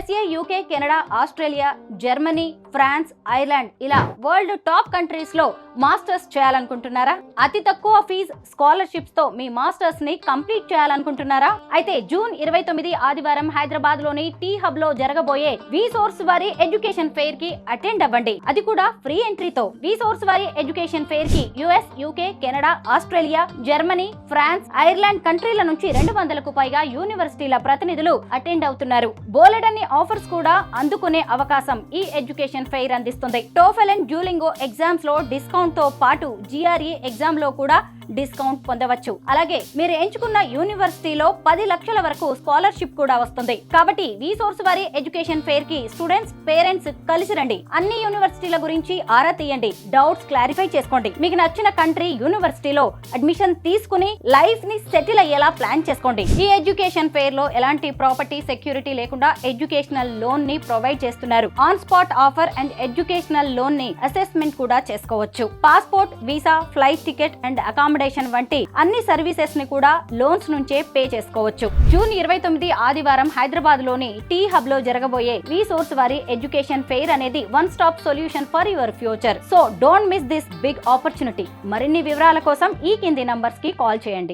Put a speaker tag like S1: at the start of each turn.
S1: USA, UK, Canada, Australia, Germany, France, Ireland ఇలా world top countries లో masters చేయాలనుకుంటున్నారా? అతి తక్కువ ఫీజ్ స్కాలర్షిప్స్ తో మీ మాస్టర్స్ ని కంప్లీట్ చేయాలనుకుంటున్నారా? అయితే జూన్ 29 ఆదివారం హైదరాబాద్ లోని టీ హబ్ లో జరగబోయే విసోర్స్ వారి ఎడ్యుకేషన్ ఫెయిర్ కి అటెండ్ అవ్వండి. అది కూడా ఫ్రీ ఎంట్రీతో. విసోర్స్ వారి ఎడ్యుకేషన్ ఫెయిర్ కి US, UK, Canada, Australia, Germany, France, Ireland కంట్రీల నుంచి 200కు పైగా యూనివర్సిటీల ప్రతినిధులు అటెండ్ అవుతున్నారు. బోలెడన్ని ఆఫర్స్ కూడా అందుకునే అవకాశం ఈ ఎడ్యుకేషన్ ఫెయిర్ అందిస్తుంది. టోఫెల్ అండ్ డ్యూలింగో ఎగ్జామ్స్ లో డిస్కౌంట్ తో పాటు GRE ఎగ్జామ్ లో కూడా డిస్కౌంట్ పొందవచ్చు. అలాగే మీరు ఎంచుకున్న యూనివర్సిటీలో 10 లక్షల వరకు స్కాలర్షిప్ కూడా వస్తుంది. కాబట్టి విసోర్స్ వారి ఎడ్యుకేషన్ ఫెయిర్ కి స్టూడెంట్స్, పేరెంట్స్ కలిసి రండి. అన్ని యూనివర్సిటీల గురించి ఆరా తీయండి, డౌట్స్ క్లారిఫై చేసుకోండి. మీకు నచ్చిన కంట్రీ యూనివర్సిటీలో అడ్మిషన్ తీసుకుని లైఫ్ ని సెటిల్ అయ్యేలా ప్లాన్ చేసుకోండి. ఈ ఎడ్యుకేషన్ ఫెయిర్ లో ఎలాంటి ప్రాపర్టీ సెక్యూరిటీ లేకుండా ఎడ్యుకేషనల్ లోన్ ని ప్రొవైడ్ చేస్తున్నారు. On spot offer and educational loan ని అసెస్మెంట్ కూడా చేసుకోవచ్చు. Passport, visa, flight ticket and accommodation వంటి అన్ని సర్వీసెస్ ని కూడా లోన్స్ నుంచే పే చేసుకోవచ్చు. జూన్ 29 ఆదివారం హైదరాబాద్ లోని టీ హబ్ లో జరగబోయే విసోర్స్ వారి ఎడ్యుకేషన్ ఫెయిర్ అనేది one stop solution for your future. So don't miss this big opportunity. మరిన్ని వివరాల కోసం ఈ కింది నంబర్స్ కి కాల్ చేయండి.